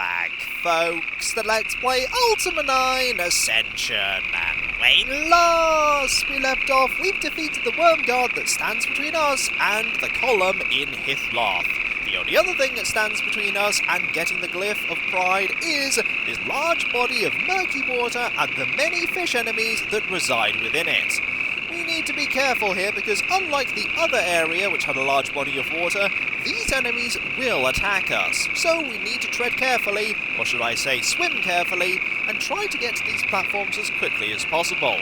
back, folks. Let's play Ultima IX Ascension. And when last we left off, we've defeated the worm guard that stands between us and the column in Hythloth. The only other thing that stands between us and getting the glyph of pride is this large body of murky water and the many fish enemies that reside within it. We need to be careful here because unlike the other area which had a large body of water, these enemies will attack us. So we need to tread carefully, or should I say swim carefully, and try to get to these platforms as quickly as possible.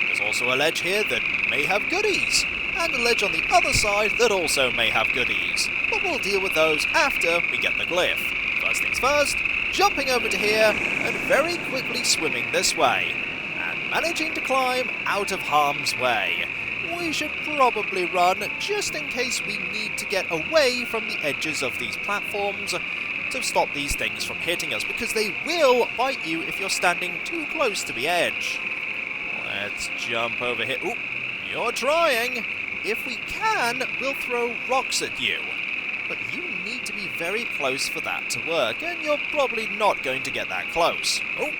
There's also a ledge here that may have goodies, and a ledge on the other side that also may have goodies. But we'll deal with those after we get the glyph. First things first, jumping over to here and very quickly swimming this way. Managing to climb out of harm's way. We should probably run just in case we need to get away from the edges of these platforms to stop these things from hitting us, because they will bite you if you're standing too close to the edge. Let's jump over here. Ooh, you're trying. If we can, we'll throw rocks at you. But you need to be very close for that to work, and you're probably not going to get that close. Oh,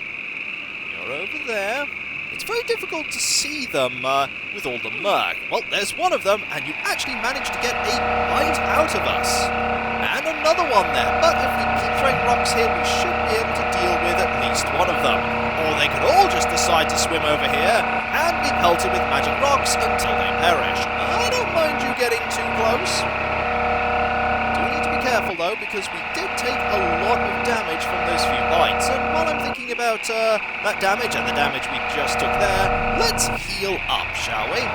you're over there. It's very difficult to see them with all the murk. Well, there's one of them, and you actually managed to get a bite out of us. And another one there. But if we keep throwing rocks here, we should be able to deal with at least one of them. Or they could all just decide to swim over here and be pelted with magic rocks until they perish. I don't mind you getting too close. Careful though, because we did take a lot of damage from those few bites, and while I'm thinking about that damage and the damage we just took there, let's heal up, shall we?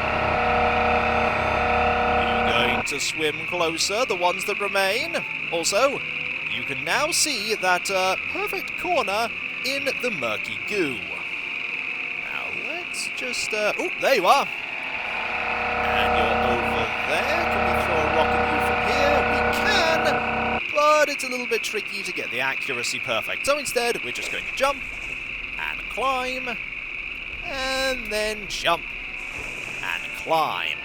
Are you going to swim closer, the ones that remain? Also, you can now see that perfect corner in the murky goo. Now let's just... oh, there you are! And you're over there. Can we throw a rock at you from here? We can, but it's a little bit tricky to get the accuracy perfect. So instead, we're just going to jump and climb, and then jump and climb.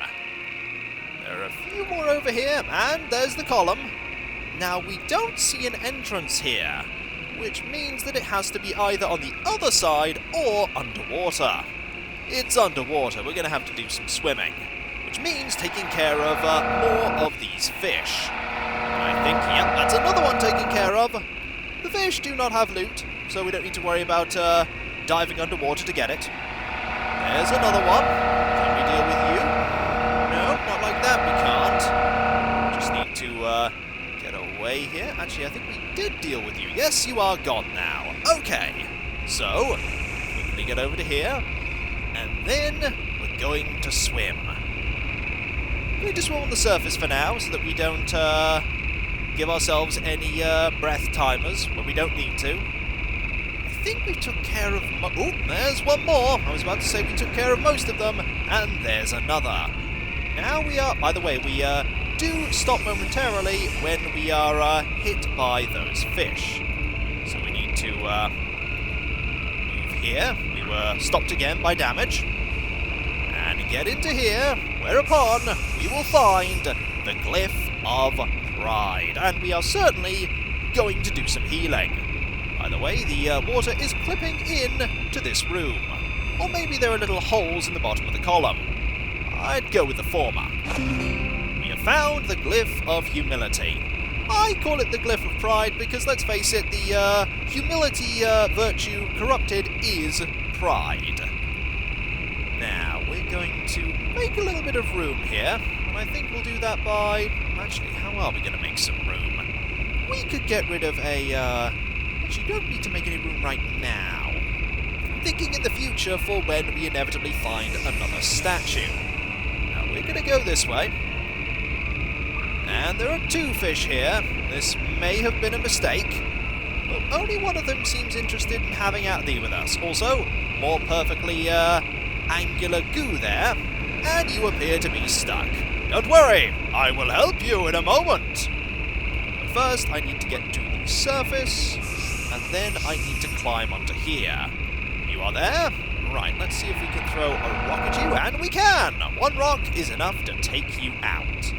There are a few more over here, and there's the column. Now, we don't see an entrance here, which means that it has to be either on the other side or underwater. It's underwater. We're going to have to do some swimming, which means taking care of more of these fish. And I think, yep, that's another one taken care of. The fish do not have loot, so we don't need to worry about diving underwater to get it. There's another one. Can we deal with you? No, not like that, we can't. Just need to get away here. Actually, I think we did deal with you. Yes, you are gone now. Okay, so quickly get over to here. And then we're going to swim. We're going to swim on the surface for now, so that we don't give ourselves any breath timers when we don't need to. I think we took care of... oh, there's one more! I was about to say we took care of most of them, and there's another. Now we are... by the way, we do stop momentarily when we are hit by those fish. So we need to move here. We were stopped again by damage. And get into here, whereupon we will find the glyph of pride. And we are certainly going to do some healing. By the way, the water is clipping in to this room. Or maybe there are little holes in the bottom of the column. I'd go with the former. We have found the glyph of humility. I call it the glyph of pride because, let's face it, the humility virtue corrupted is pride. Now, we're going to make a little bit of room here, and I think we'll do that by... actually, how are we going to make some room? We could get rid of a... actually, you don't need to make any room right now. I'm thinking in the future for when we inevitably find another statue. Now, we're going to go this way. And there are two fish here. This may have been a mistake. But only one of them seems interested in having out thee with us. Also, more perfectly angular goo there. And you appear to be stuck. Don't worry, I will help you in a moment. But first, I need to get to the surface. And then I need to climb onto here. You are there? Right, let's see if we can throw a rock at you. And we can! One rock is enough to take you out.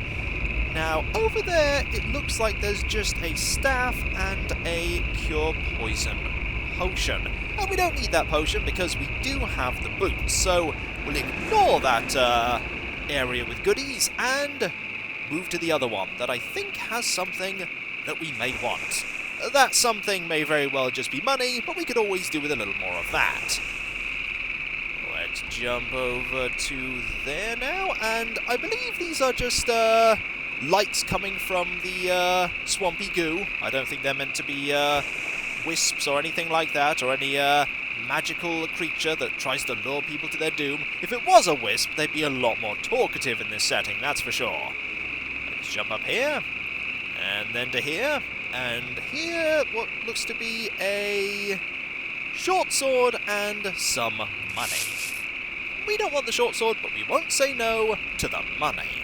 Now, over there, it looks like there's just a staff and a cure poison potion. And we don't need that potion because we do have the boots, so we'll ignore that area with goodies and move to the other one that I think has something that we may want. That something may very well just be money, but we could always do with a little more of that. Let's jump over to there now, and I believe these are just lights coming from the swampy goo. I don't think they're meant to be wisps or anything like that, or any magical creature that tries to lure people to their doom. If it was a wisp, they'd be a lot more talkative in this setting, that's for sure. Let's jump up here, and then to here, and here, what looks to be a short sword and some money. We don't want the short sword, but we won't say no to the money.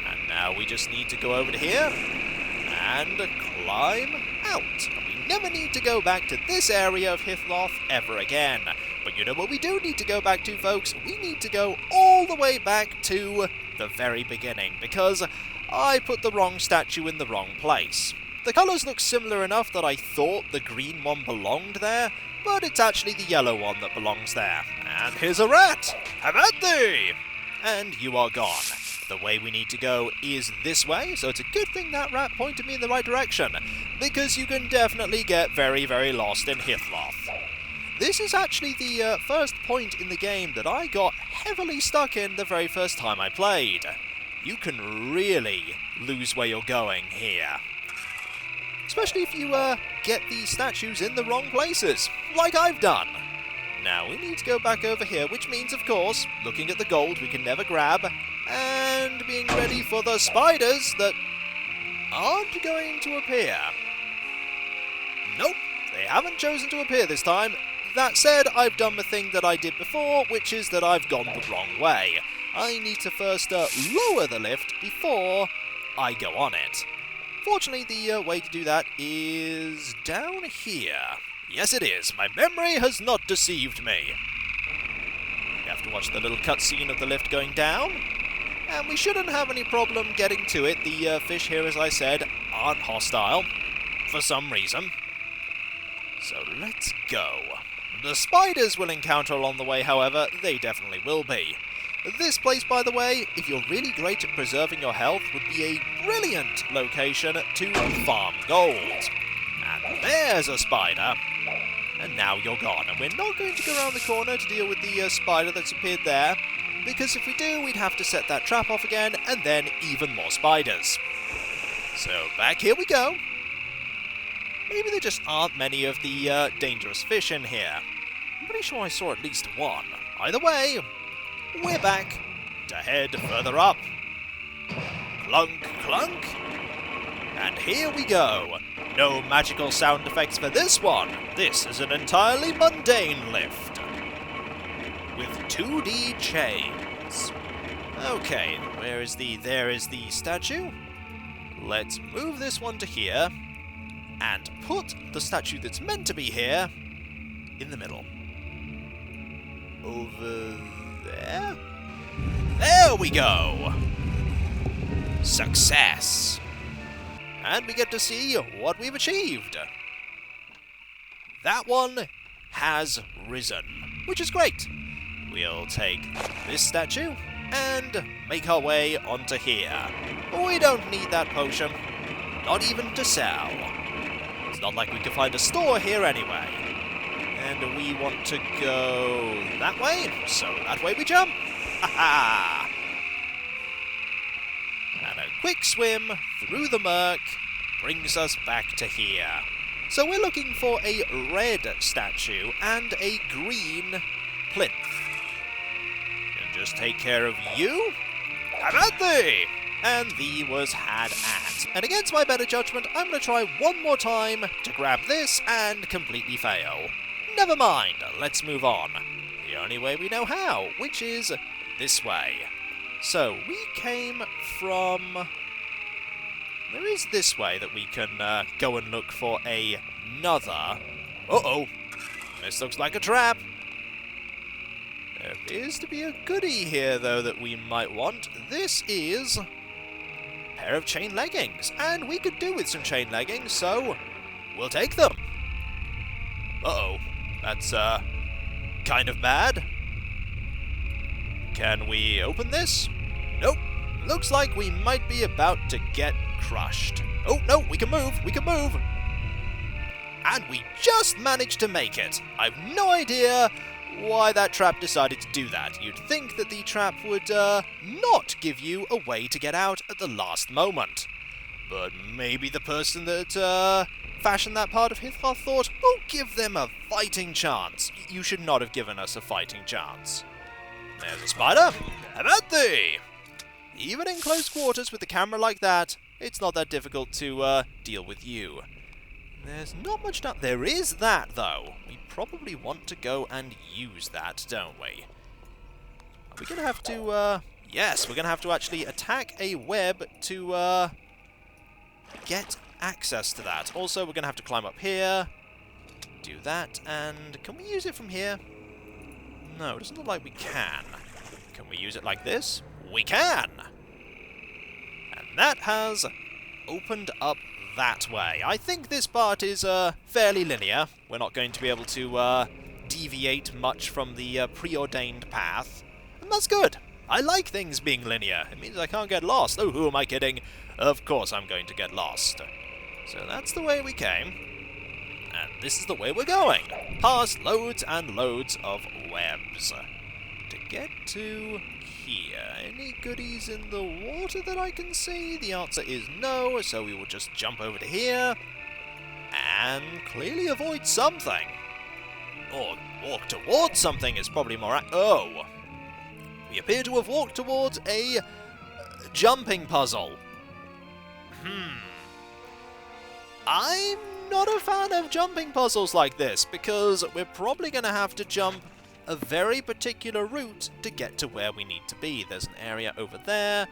And now we just need to go over to here and climb out. We never need to go back to this area of Hythloth ever again. But you know what we do need to go back to, folks? We need to go all the way back to the very beginning, because I put the wrong statue in the wrong place. The colours look similar enough that I thought the green one belonged there, but it's actually the yellow one that belongs there. And here's a rat! Have at thee! And you are gone. The way we need to go is this way, so it's a good thing that rat pointed me in the right direction, because you can definitely get very, very lost in Hythloth. This is actually the first point in the game that I got heavily stuck in the very first time I played. You can really lose where you're going here. Especially if you get these statues in the wrong places, like I've done. Now we need to go back over here, which means, of course, looking at the gold we can never grab, and being ready for the spiders that aren't going to appear. Nope, they haven't chosen to appear this time. That said, I've done the thing that I did before, which is that I've gone the wrong way. I need to first lower the lift before I go on it. Fortunately, the way to do that is down here. Yes, it is. My memory has not deceived me. We have to watch the little cutscene of the lift going down, and we shouldn't have any problem getting to it. The fish here, as I said, aren't hostile for some reason. So let's go. The spiders we'll encounter along the way, however, they definitely will be. This place, by the way, if you're really great at preserving your health, would be a brilliant location to farm gold. And there's a spider. And now you're gone. And we're not going to go around the corner to deal with the spider that's appeared there, because if we do, we'd have to set that trap off again, and then even more spiders. So back here we go. Maybe there just aren't many of the dangerous fish in here. I'm pretty sure I saw at least one. Either way, we're back to head further up. Clunk, clunk. And here we go. No magical sound effects for this one. This is an entirely mundane lift. With 2D chains. Okay, there is the statue. Let's move this one to here. And put the statue that's meant to be here in the middle. Over there? There we go! Success! And we get to see what we've achieved. That one has risen, which is great. We'll take this statue and make our way onto here. We don't need that potion, not even to sell. It's not like we can find a store here anyway. And we want to go that way, so that way we jump. Ha-ha! And a quick swim through the murk brings us back to here. So we're looking for a red statue and a green plinth. And just take care of you. Have at thee! And thee was had at. And against my better judgment, I'm going to try one more time to grab this and completely fail. Never mind, let's move on. The only way we know how, which is this way. So, we came from... There is this way that we can go and look for another... Uh-oh! This looks like a trap! There appears to be a goodie here, though, that we might want. This is... pair of chain leggings, and we could do with some chain leggings, so we'll take them. Uh-oh, that's, kind of bad. Can we open this? Nope. Looks like we might be about to get crushed. Oh, no, we can move, we can move! And we just managed to make it. I've no idea why that trap decided to do that. You'd think that the trap would, not give you a way to get out at the last moment. But maybe the person that, fashioned that part of Hythloth thought, we'll give them a fighting chance. You should not have given us a fighting chance. There's a spider. How about thee? Even in close quarters with the camera like that, it's not that difficult to, deal with you. There's not much down... There is that, though. We probably want to go and use that, don't we? Are we going to have to, Yes, we're going to have to actually attack a web to, get access to that. Also, we're going to have to climb up here, do that, and can we use it from here? No, it doesn't look like we can. Can we use it like this? We can! And that has opened up that way. I think this part is fairly linear. We're not going to be able to deviate much from the preordained path. And that's good. I like things being linear. It means I can't get lost. Oh, who am I kidding? Of course I'm going to get lost. So that's the way we came. And this is the way we're going. Past loads and loads of webs. To get to here. Any goodies in the water that I can see? The answer is no, so we will just jump over to here and clearly avoid something. Or walk towards something is probably more... Oh! We appear to have walked towards a jumping puzzle. I'm not a fan of jumping puzzles like this, because we're probably going to have to jump a very particular route to get to where we need to be. There's an area over there,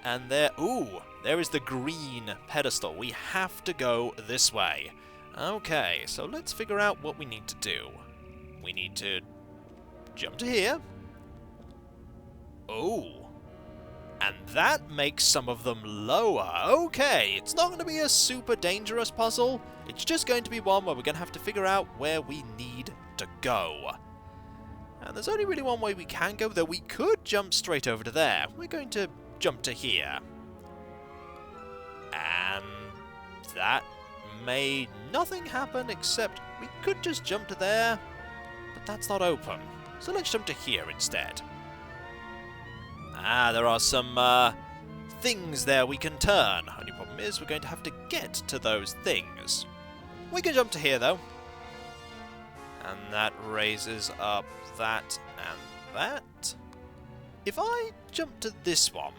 and there... Ooh, there is the green pedestal. We have to go this way. Okay, so let's figure out what we need to do. We need to jump to here. Oh, and that makes some of them lower. Okay, it's not going to be a super dangerous puzzle. It's just going to be one where we're going to have to figure out where we need to go. And there's only really one way we can go, though we could jump straight over to there. We're going to jump to here. And that made nothing happen, except we could just jump to there, but that's not open. So let's jump to here instead. Ah, there are some things there we can turn. Only problem is we're going to have to get to those things. We can jump to here, though. And that raises up that and that. If I jump to this one,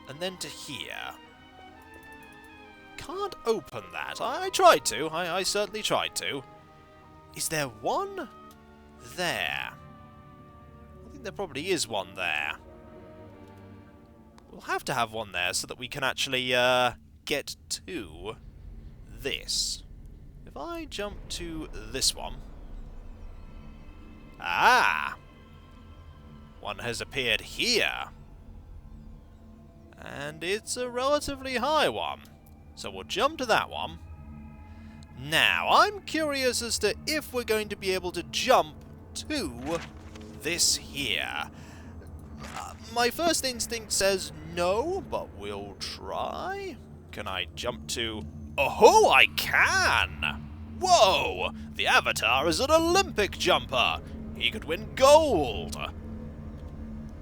and then to here, can't open that. I tried to. I certainly tried to. Is there one there? I think there probably is one there. We'll have to have one there so that we can actually get to this. If I jump to this one... Ah! One has appeared here. And it's a relatively high one. So we'll jump to that one. Now, I'm curious as to if we're going to be able to jump to this here. My first instinct says no, but we'll try. Can I jump to... Oh, I can! Whoa! The Avatar is an Olympic jumper! He could win gold!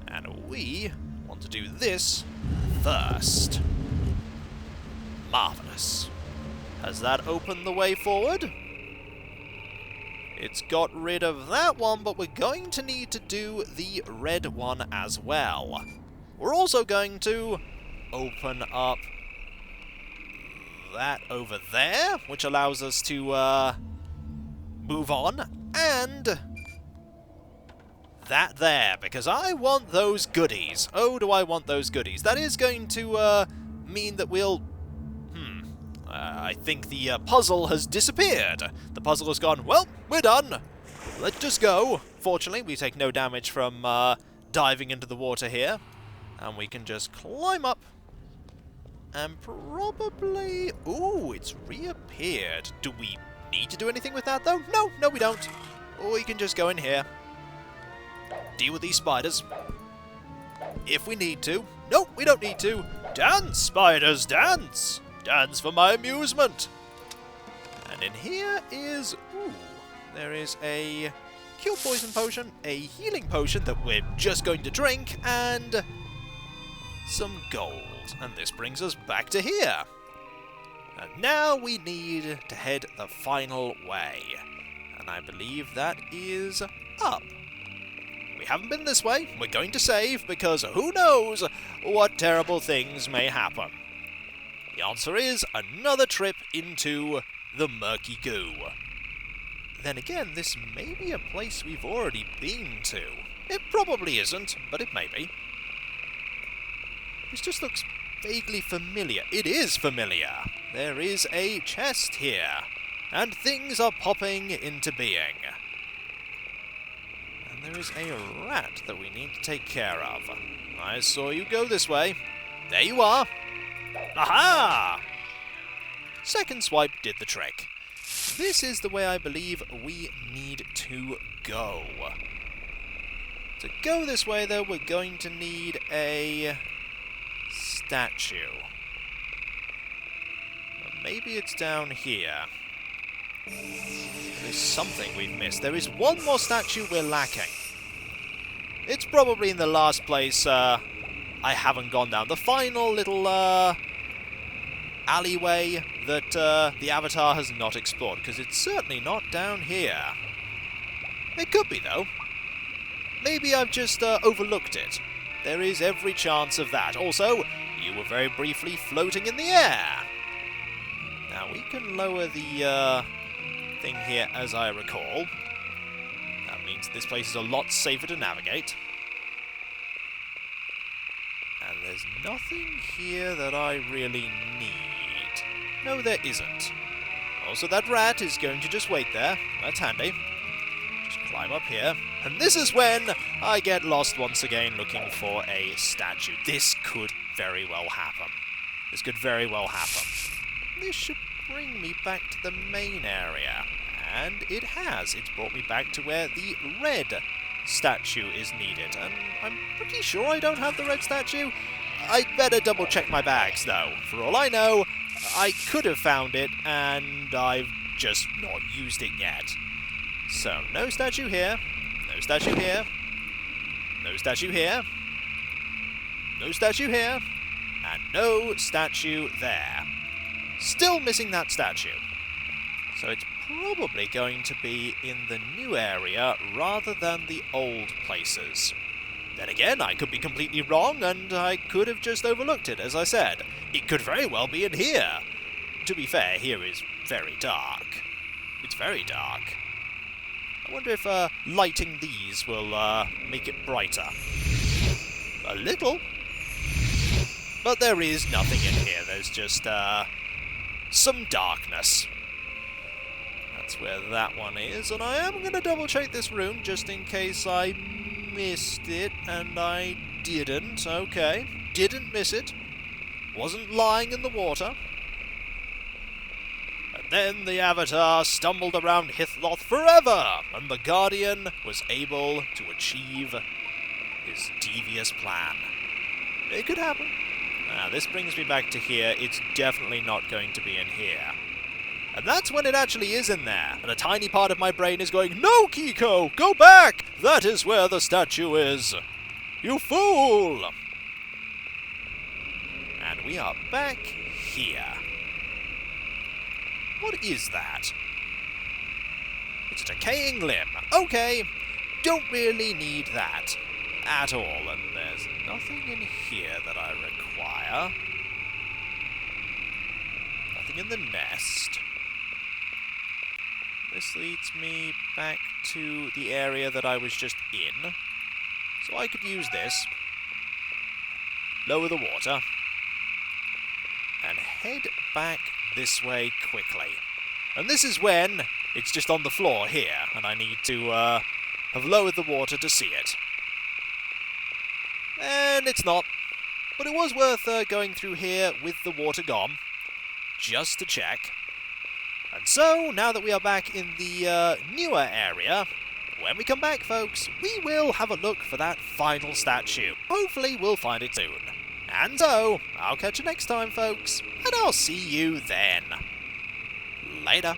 And we want to do this first. Marvellous. Has that opened the way forward? It's got rid of that one, but we're going to need to do the red one as well. We're also going to open up that over there, which allows us to move on, and that there, because I want those goodies. Oh, do I want those goodies. That is going to mean that we'll... I think the puzzle has disappeared. The puzzle has gone, well, we're done. Let's just go. Fortunately, we take no damage from diving into the water here. And we can just climb up And probably... Ooh, it's reappeared. Do we need to do anything with that, though? No, we don't. Or we can just go in here. Deal with these spiders. If we need to. Nope, we don't need to. Dance, spiders, dance! Dance for my amusement! And in here is... Ooh, there is a cure poison potion, a healing potion that we're just going to drink, and some gold. And this brings us back to here. And now we need to head the final way. And I believe that is up. We haven't been this way. We're going to save, because who knows what terrible things may happen. The answer is another trip into the murky goo. Then again, this may be a place we've already been to. It probably isn't, but it may be. This just looks vaguely familiar. It is familiar. There is a chest here, and things are popping into being. And there is a rat that we need to take care of. I saw you go this way. There you are. Aha! Second swipe did the trick. This is the way I believe we need to go. To go this way, though, we're going to need a statue. Maybe it's down here. There's something we've missed. There is one more statue we're lacking. It's probably in the last place I haven't gone down. The final little alleyway that the Avatar has not explored, because it's certainly not down here. It could be, though. Maybe I've just overlooked it. There is every chance of that. Also, you were very briefly floating in the air. Now, we can lower the thing here, as I recall. That means this place is a lot safer to navigate. And there's nothing here that I really need. No, there isn't. Also, that rat is going to just wait there. That's handy. Just climb up here. And this is when I get lost once again looking for a statue. This could very well happen. This could very well happen. This should bring me back to the main area. And it has. It's brought me back to where the red statue is needed. And I'm pretty sure I don't have the red statue. I'd better double check my bags, though. For all I know, I could have found it, and I've just not used it yet. So, no statue here. No statue here. No statue here. No statue here. And no statue there. Still missing that statue. So it's probably going to be in the new area rather than the old places. Then again, I could be completely wrong, and I could have just overlooked it, as I said. It could very well be in here. To be fair, here is very dark. It's very dark. I wonder if lighting these will make it brighter. A little. But there is nothing in here. There's just some darkness. That's where that one is, and I am going to double check this room just in case I missed it, and I didn't. Okay, didn't miss it. Wasn't lying in the water. And then the Avatar stumbled around Hythloth forever, and the Guardian was able to achieve his devious plan. It could happen. Now, this brings me back to here. It's definitely not going to be in here. And that's when it actually is in there. And a tiny part of my brain is going, "No, Kiko! Go back! That is where the statue is! You fool!" And we are back here. What is that? It's a decaying limb. Okay, don't really need that at all. And there's nothing in here that I require. Nothing in the nest. This leads me back to the area that I was just in. So I could use this. Lower the water. And head back this way quickly. And this is when it's just on the floor here, and I need to have lowered the water to see it. And it's not. But it was worth going through here with the water gone, just to check. And so, now that we are back in the newer area, when we come back, folks, we will have a look for that final statue. Hopefully, we'll find it soon. And so, I'll catch you next time, folks, and I'll see you then. Later.